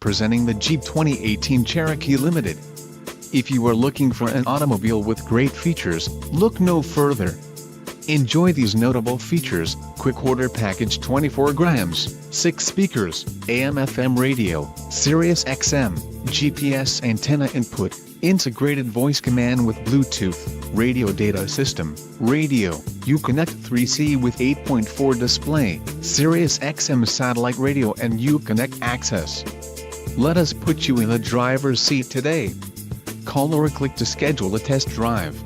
presenting the Jeep 2018 Cherokee Limited. If you are looking for an automobile with great features, look no further. Enjoy these notable features: quick order package, 24 grams, 6 speakers, AM/FM radio, Sirius XM, GPS antenna input, integrated voice command with Bluetooth, radio data system, radio, Uconnect 3C with 8.4 display, Sirius XM satellite radio and Uconnect access. Let us put you in the driver's seat today. Call or click to schedule a test drive.